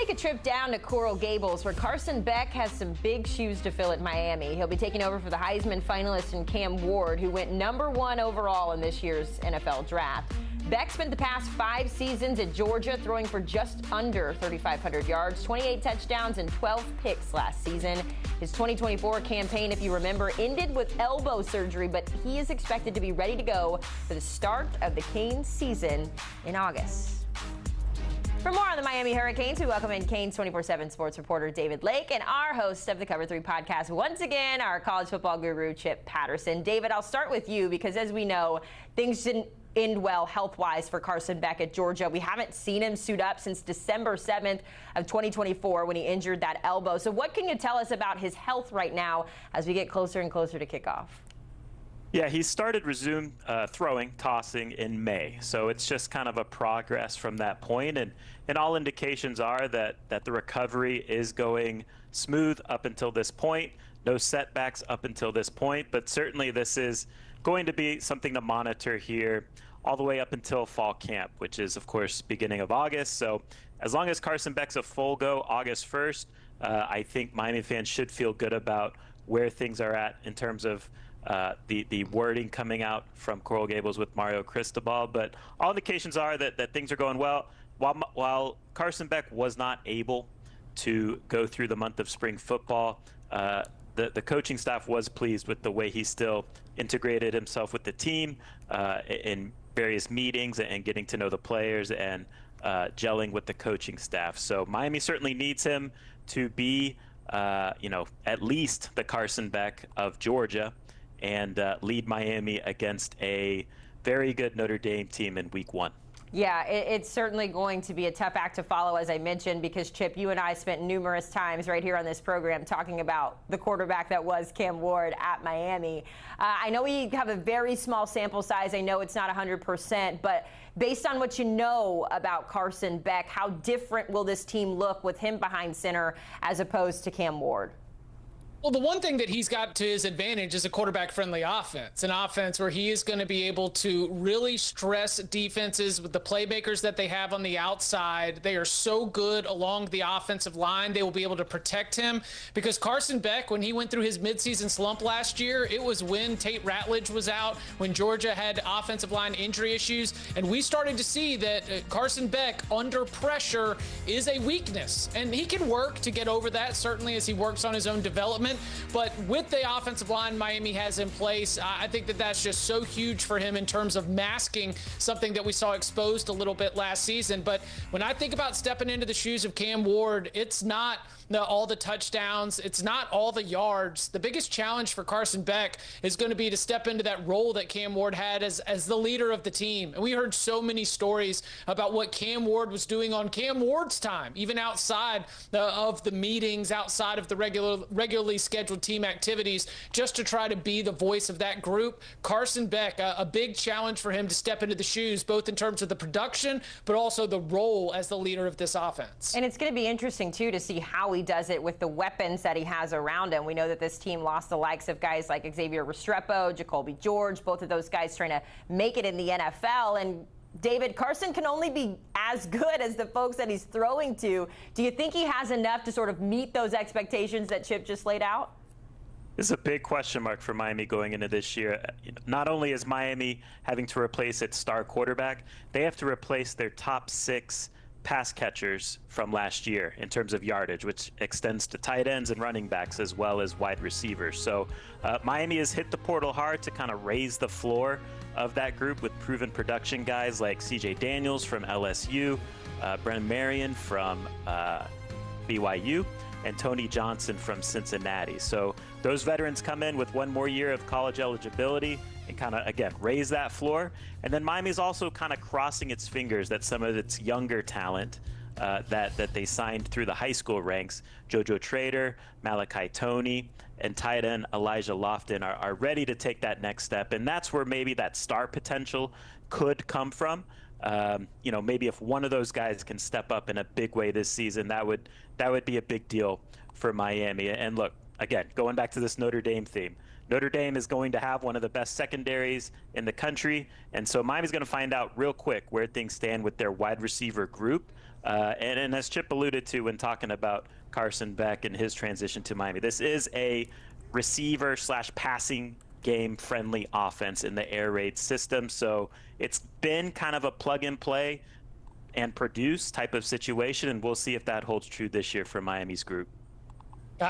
take a trip down to Coral Gables, where Carson Beck has some big shoes to fill at Miami. He'll be taking over for the Heisman finalist in Cam Ward, who went #1 overall in this year's NFL draft. Beck spent the past 5 seasons at Georgia, throwing for just under 3,500 yards, 28 touchdowns, and 12 picks last season. His 2024 campaign, if you remember, ended with elbow surgery, but he is expected to be ready to go for the start of the Canes season in August. For more on the Miami Hurricanes, we welcome in Canes 24/7 sports reporter David Lake and our host of the Cover 3 podcast, once again, our college football guru, Chip Patterson. David, I'll start with you because, as we know, things didn't end well health-wise for Carson Beck at Georgia. We haven't seen him suit up since December 7th of 2024 when he injured that elbow. So what can you tell us about his health right now as we get closer and closer to kickoff? Yeah, he started resume throwing, tossing in May. So it's just kind of a progress from that point. And all indications are that the recovery is going smooth up until this point. No setbacks up until this point. But certainly this is going to be something to monitor here all the way up until fall camp, which is, of course, beginning of August. So as long as Carson Beck's a full go August 1st, I think Miami fans should feel good about where things are at in terms of the wording coming out from Coral Gables with Mario Cristobal. But all indications are that things are going well. While Carson Beck was not able to go through the month of spring football, the coaching staff was pleased with the way he still integrated himself with the team in various meetings and getting to know the players and gelling with the coaching staff. So Miami certainly needs him to be, at least the Carson Beck of Georgia, and lead Miami against a very good Notre Dame team in week 1. Yeah, it's certainly going to be a tough act to follow, as I mentioned, because, Chip, you and I spent numerous times right here on this program talking about the quarterback that was Cam Ward at Miami. I know we have a very small sample size. I know it's not 100%, but based on what you know about Carson Beck, how different will this team look with him behind center as opposed to Cam Ward? Well, the one thing that he's got to his advantage is a quarterback-friendly offense, an offense where he is going to be able to really stress defenses with the playmakers that they have on the outside. They are so good along the offensive line. They will be able to protect him because Carson Beck, when he went through his midseason slump last year, it was when Tate Ratledge was out, when Georgia had offensive line injury issues, and we started to see that Carson Beck under pressure is a weakness, and he can work to get over that, certainly as he works on his own development. But with the offensive line Miami has in place, I think that that's just so huge for him in terms of masking something that we saw exposed a little bit last season. But when I think about stepping into the shoes of Cam Ward, it's not all the touchdowns. It's not all the yards. The biggest challenge for Carson Beck is going to be to step into that role that Cam Ward had as the leader of the team. And we heard so many stories about what Cam Ward was doing on Cam Ward's time, even outside of the meetings, outside of the regularly scheduled team activities, just to try to be the voice of that group. Carson Beck, a big challenge for him to step into the shoes, both in terms of the production, but also the role as the leader of this offense. And it's going to be interesting, too, to see how he does it with the weapons that he has around him. We know that this team lost the likes of guys like Xavier Restrepo, Jacoby George, both of those guys trying to make it in the NFL. And David, Carson can only be as good as the folks that he's throwing to. Do you think he has enough to sort of meet those expectations that Chip just laid out? This is a big question mark for Miami going into this year. Not only is Miami having to replace its star quarterback, they have to replace their top 6 pass catchers from last year in terms of yardage, which extends to tight ends and running backs as well as wide receivers. So Miami has hit the portal hard to kind of raise the floor of that group with proven production guys like CJ Daniels from LSU, Brennan Marion from BYU, and Tony Johnson from Cincinnati. So those veterans come in with one more year of college eligibility and kind of, again, raise that floor. And then Miami's also kind of crossing its fingers that some of its younger talent that they signed through the high school ranks, JoJo Trader, Malachi Toney, and tight end Elijah Lofton are ready to take that next step. And that's where maybe that star potential could come from. Maybe if one of those guys can step up in a big way this season, that would be a big deal for Miami. And look, again, going back to this Notre Dame theme, Notre Dame is going to have one of the best secondaries in the country, and so Miami's going to find out real quick where things stand with their wide receiver group And as Chip alluded to when talking about Carson Beck and his transition to Miami, this is a receiver/passing game friendly offense in the air raid system. So it's been kind of a plug and play and produce type of situation, and we'll see if that holds true this year for Miami's group.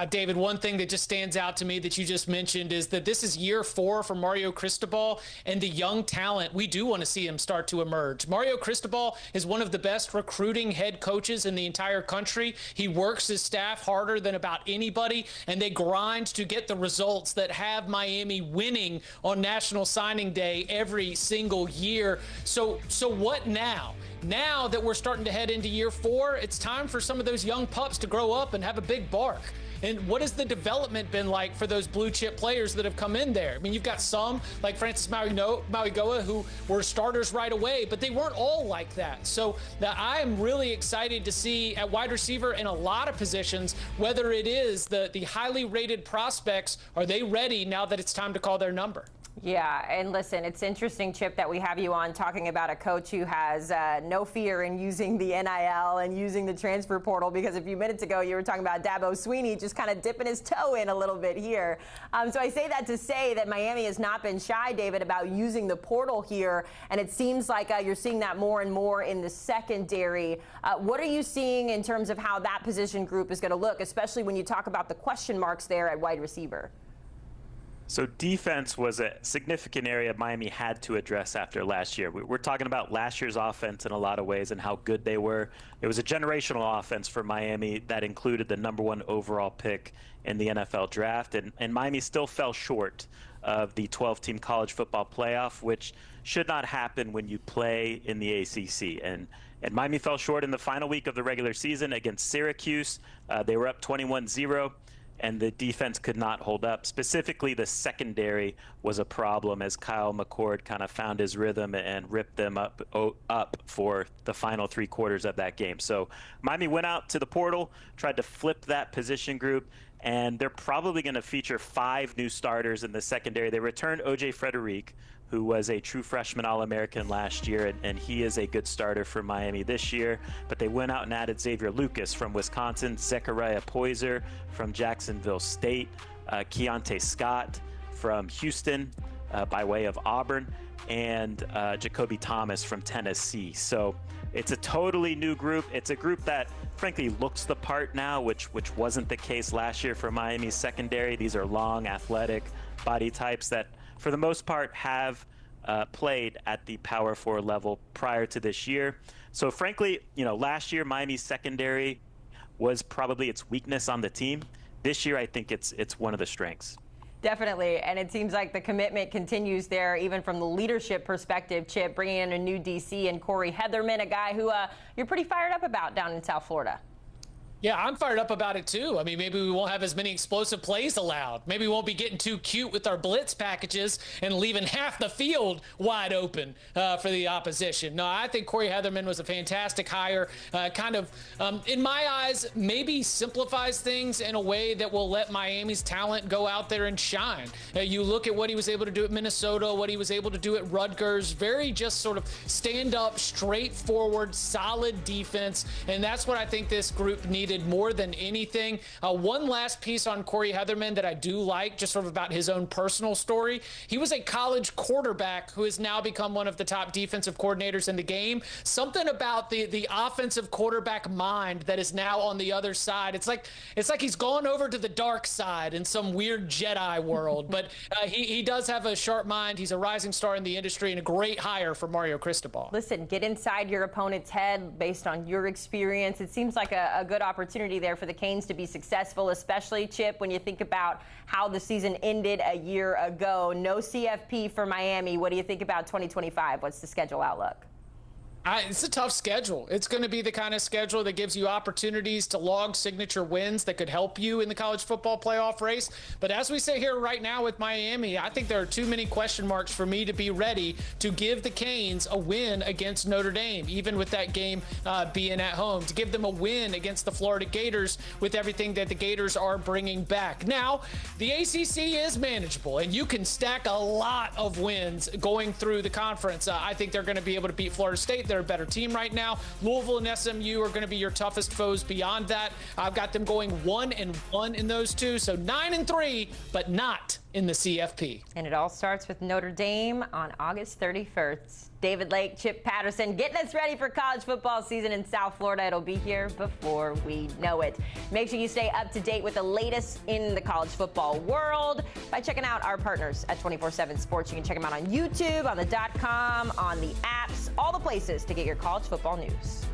David, one thing that just stands out to me that you just mentioned is that this is year 4 for Mario Cristobal, and the young talent, we do want to see him start to emerge. Mario Cristobal is one of the best recruiting head coaches in the entire country. He works his staff harder than about anybody, and they grind to get the results that have Miami winning on National Signing Day every single year. So what now? Now that we're starting to head into year 4, it's time for some of those young pups to grow up and have a big bark. And what has the development been like for those blue chip players that have come in there? I mean, you've got some like Francis Mauigoa who were starters right away, but they weren't all like that. So I am really excited to see at wide receiver in a lot of positions, whether it is the highly rated prospects, are they ready now that it's time to call their number? Yeah, and listen, it's interesting, Chip, that we have you on talking about a coach who has no fear in using the NIL and using the transfer portal, because a few minutes ago you were talking about Dabo Swinney just kind of dipping his toe in a little bit here. So I say that to say that Miami has not been shy, David, about using the portal here, and it seems like you're seeing that more and more in the secondary. What are you seeing in terms of how that position group is going to look, especially when you talk about the question marks there at wide receiver? So defense was a significant area Miami had to address after last year. We're talking about last year's offense in a lot of ways and how good they were. It was a generational offense for Miami that included the #1 overall pick in the NFL draft. And Miami still fell short of the 12-team college football playoff, which should not happen when you play in the ACC. And Miami fell short in the final week of the regular season against Syracuse. They were up 21-0. And the defense could not hold up. Specifically, the secondary was a problem as Kyle McCord kind of found his rhythm and ripped them up for the final 3 quarters of that game. So Miami went out to the portal, tried to flip that position group, and they're probably going to feature 5 new starters in the secondary. They returned O.J. Frederick, who was a true freshman All-American last year, and he is a good starter for Miami this year. But they went out and added Xavier Lucas from Wisconsin, Zechariah Poyser from Jacksonville State, Keontae Scott from Houston by way of Auburn, and Jacoby Thomas from Tennessee. So it's a totally new group. It's a group that, frankly, looks the part now, which wasn't the case last year for Miami's secondary. These are long, athletic body types that, for the most part, have played at the Power 4 level prior to this year. So frankly, last year Miami's secondary was probably its weakness on the team. This year I think it's one of the strengths. Definitely, and it seems like the commitment continues there, even from the leadership perspective, Chip, bringing in a new DC and Corey Heatherman, a guy who you're pretty fired up about down in South Florida. Yeah, I'm fired up about it too. I mean, maybe we won't have as many explosive plays allowed. Maybe we won't be getting too cute with our blitz packages and leaving half the field wide open for the opposition. No, I think Corey Heatherman was a fantastic hire. In my eyes, maybe simplifies things in a way that will let Miami's talent go out there and shine. You look at what he was able to do at Minnesota, what he was able to do at Rutgers, very just sort of stand up, straightforward, solid defense. And that's what I think this group needed more than anything. One last piece on Corey Heatherman that I do like, just sort of about his own personal story. He was a college quarterback who has now become one of the top defensive coordinators in the game. Something about the offensive quarterback mind that is now on the other side. It's like he's gone over to the dark side in some weird Jedi world. But he does have a sharp mind. He's a rising star in the industry and a great hire for Mario Cristobal. Listen, get inside your opponent's head based on your experience. It seems like a good opportunity there for the Canes to be successful, especially, Chip, when you think about how the season ended a year ago. No CFP for Miami. What do you think about 2025? What's the schedule outlook? It's a tough schedule. It's going to be the kind of schedule that gives you opportunities to log signature wins that could help you in the college football playoff race. But as we say here right now with Miami, I think there are too many question marks for me to be ready to give the Canes a win against Notre Dame, even with that game being at home, to give them a win against the Florida Gators with everything that the Gators are bringing back. Now, the ACC is manageable, and you can stack a lot of wins going through the conference. I think they're going to be able to beat Florida State. They're a better team right now. Louisville and SMU are going to be your toughest foes beyond that. I've got them going 1-1 in those two, so 9-3, but not in the CFP. And it all starts with Notre Dame on August 31st. David Lake, Chip Patterson, getting us ready for college football season in South Florida. It'll be here before we know it. Make sure you stay up to date with the latest in the college football world by checking out our partners at 24/7 Sports. You can check them out on YouTube, on the .com, on the apps, all the places to get your college football news.